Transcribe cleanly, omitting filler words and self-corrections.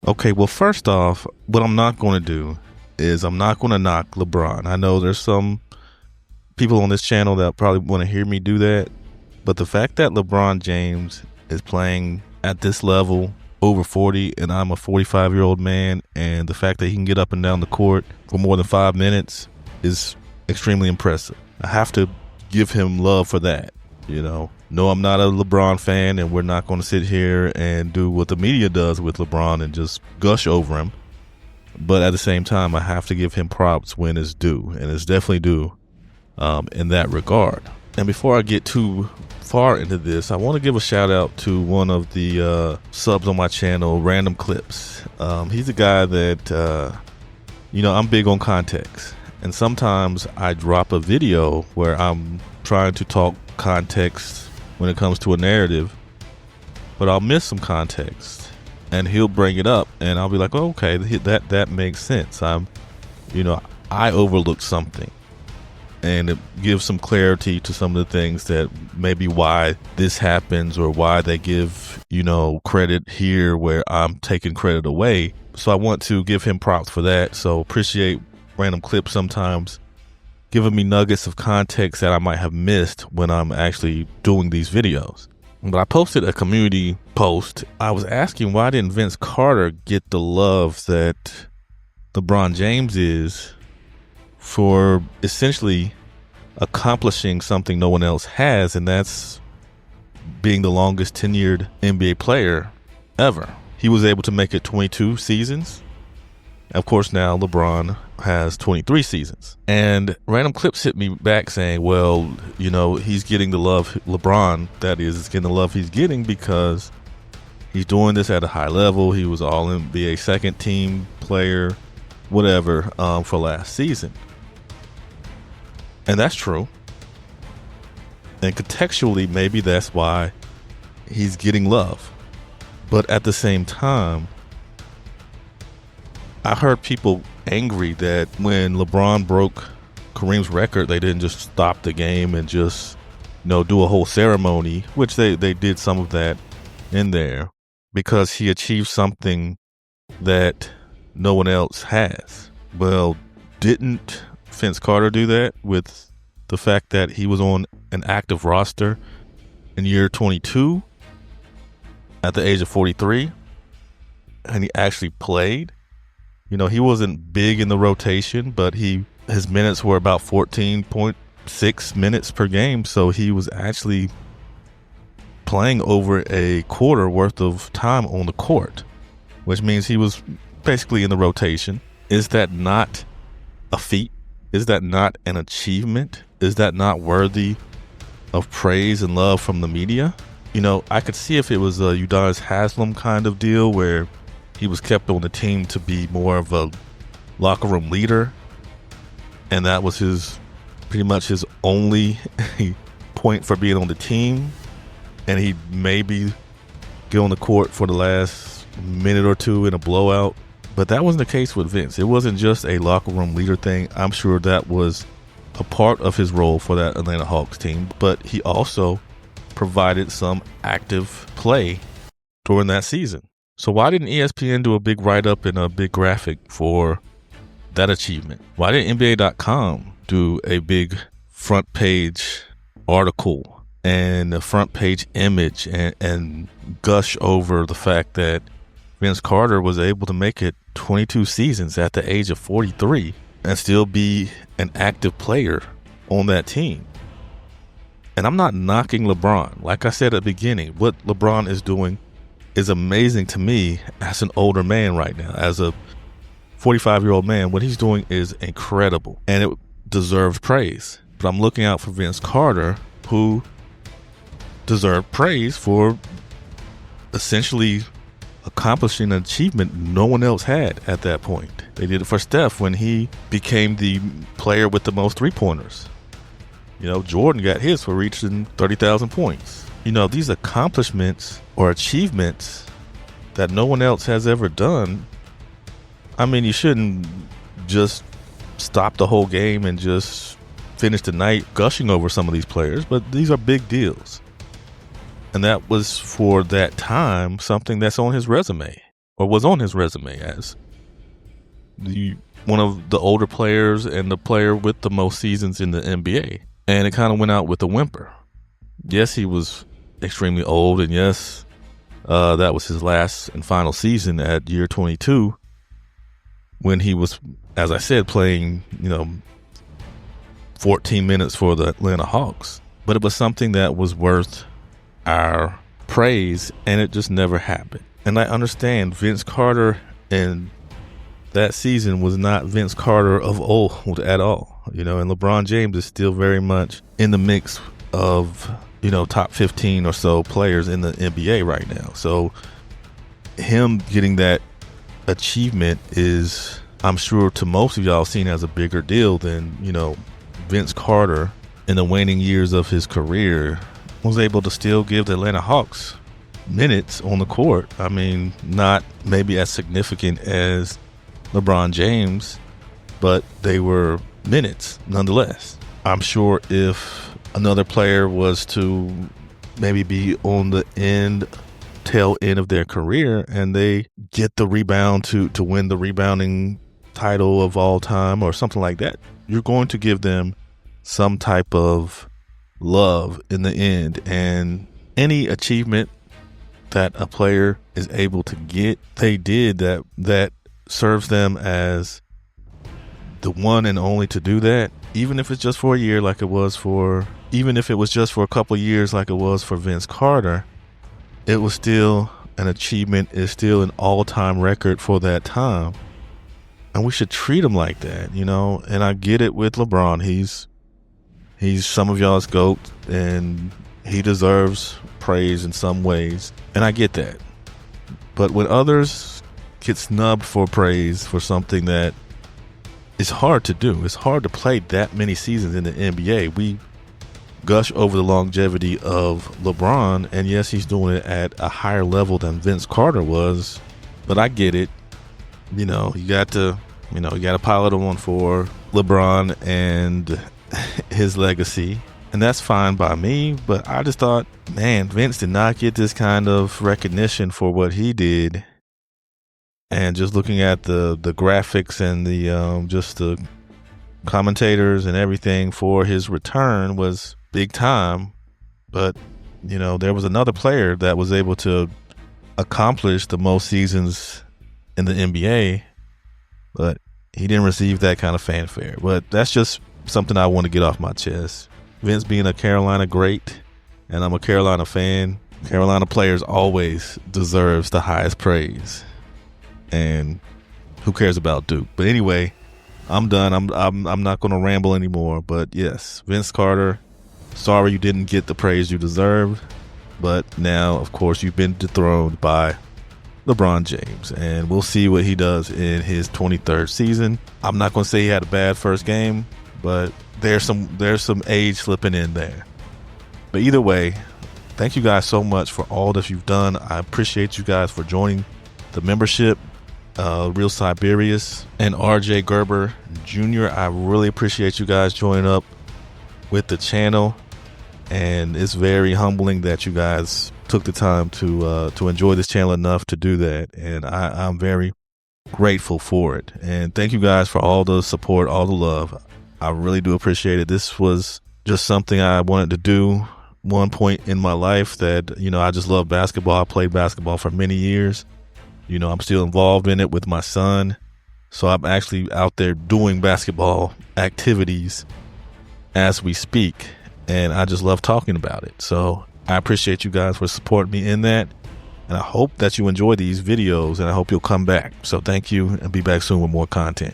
Okay, well, first off, what I'm not going to do is I'm not going to knock LeBron. I know there's some people on this channel that probably want to hear me do that, but the fact that LeBron James is playing at this level over 40 and I'm a 45-year-old man, and the fact that he can get up and down the court for more than 5 minutes is extremely impressive. I have to give him love for that. No, I'm not a LeBron fan, and we're not going to sit here and do what the media does with LeBron and just gush over him. But at the same time, I have to give him props when it's due, and it's definitely due in that regard. And before I get too far into this, I want to give a shout out to one of the subs on my channel, Random Clips. He's a guy that, I'm big on context. And sometimes I drop a video where I'm trying to talk context when it comes to a narrative, but I'll miss some context and he'll bring it up and I'll be like, oh, okay, that makes sense. I overlooked something, and it gives some clarity to some of the things that maybe why this happens or why they give, credit here where I'm taking credit away. So I want to give him props for that. So appreciate Random Clips sometimes giving me nuggets of context that I might have missed when I'm actually doing these videos. But I posted a community post. I was asking, why didn't Vince Carter get the love that LeBron James is for essentially accomplishing something no one else has, and that's being the longest tenured NBA player ever. He was able to make it 22 seasons. Of course, now LeBron has 23 seasons. And Random Clips hit me back saying, well, he's getting the love, LeBron, that is getting the love he's getting because he's doing this at a high level. He was all NBA second team player, whatever, for last season. And that's true. And contextually, maybe that's why he's getting love. But at the same time, I heard people angry that when LeBron broke Kareem's record, they didn't just stop the game and just, do a whole ceremony, which they did some of that in there because he achieved something that no one else has. Well, didn't Vince Carter do that with the fact that he was on an active roster in year 22 at the age of 43, and he actually played? He wasn't big in the rotation, but his minutes were about 14.6 minutes per game. So he was actually playing over a quarter worth of time on the court, which means he was basically in the rotation. Is that not a feat? Is that not an achievement? Is that not worthy of praise and love from the media? I could see if it was a Udonis Haslem kind of deal where he was kept on the team to be more of a locker room leader, and that was pretty much his only point for being on the team, and he'd maybe get on the court for the last minute or two in a blowout. But that wasn't the case with Vince. It wasn't just a locker room leader thing. I'm sure that was a part of his role for that Atlanta Hawks team, but he also provided some active play during that season. So why didn't ESPN do a big write-up and a big graphic for that achievement? Why didn't NBA.com do a big front page article and a front page image and gush over the fact that Vince Carter was able to make it 22 seasons at the age of 43 and still be an active player on that team? And I'm not knocking LeBron. Like I said at the beginning, what LeBron is doing is amazing to me as an older man right now. As a 45-year-old man, what he's doing is incredible and it deserves praise. But I'm looking out for Vince Carter, who deserved praise for essentially accomplishing an achievement no one else had at that point. They did it for Steph when he became the player with the most three-pointers. Jordan got his for reaching 30,000 points. These accomplishments or achievements that no one else has ever done. I mean, you shouldn't just stop the whole game and just finish the night gushing over some of these players, but these are big deals. And that was, for that time, something that's on his resume. or was on his resume as one of the older players and the player with the most seasons in the NBA. And it kind of went out with a whimper. Yes, he was extremely old, and yes, that was his last and final season at year 22 when he was, as I said, playing, 14 minutes for the Atlanta Hawks. But it was something that was worth our praise, and it just never happened. And I understand Vince Carter in that season was not Vince Carter of old at all, and LeBron James is still very much in the mix of, top 15 or so players in the NBA right now. So him getting that achievement is, I'm sure to most of y'all, seen as a bigger deal than, Vince Carter in the waning years of his career was able to still give the Atlanta Hawks minutes on the court. I mean, not maybe as significant as LeBron James, but they were minutes nonetheless. I'm sure if another player was to maybe be on the tail end of their career and they get the rebound to win the rebounding title of all time or something like that, you're going to give them some type of love in the end. And any achievement that a player is able to get, they did that serves them as the one and only to do that, even if it's just for a year, even if it was just for a couple of years like it was for Vince Carter, it was still an achievement. It's still an all-time record for that time. And we should treat him like that, and I get it with LeBron. He's some of y'all's GOAT, and he deserves praise in some ways, and I get that. But when others get snubbed for praise for something that is hard to do, it's hard to play that many seasons in the NBA. We gush over the longevity of LeBron, and yes, he's doing it at a higher level than Vince Carter was, but I get it. You got to pile it on for LeBron and his legacy, and that's fine by me. But I just thought, man, Vince did not get this kind of recognition for what he did. And just looking at the graphics and the just the commentators and everything for his return was big time. But there was another player that was able to accomplish the most seasons in the NBA, but he didn't receive that kind of fanfare. But that's just something I want to get off my chest. Vince being a Carolina great, and I'm a Carolina fan, Carolina players always deserves the highest praise. And who cares about Duke? But anyway, I'm done. I'm not going to ramble anymore. But yes, Vince Carter, sorry you didn't get the praise you deserved. But now, of course, you've been dethroned by LeBron James, and we'll see what he does in his 23rd season. I'm not going to say he had a bad first game, but there's some age slipping in there. But either way, thank you guys so much for all that you've done. I appreciate you guys for joining the membership. Real Siberius and RJ Gerber Jr. I really appreciate you guys joining up with the channel, and it's very humbling that you guys took the time to enjoy this channel enough to do that, and I'm very grateful for it. And thank you guys for all the support, all the love. I really do appreciate it. This was just something I wanted to do one point in my life that, I just love basketball. I played basketball for many years. I'm still involved in it with my son. So I'm actually out there doing basketball activities as we speak. And I just love talking about it. So I appreciate you guys for supporting me in that. And I hope that you enjoy these videos, and I hope you'll come back. So thank you, and be back soon with more content.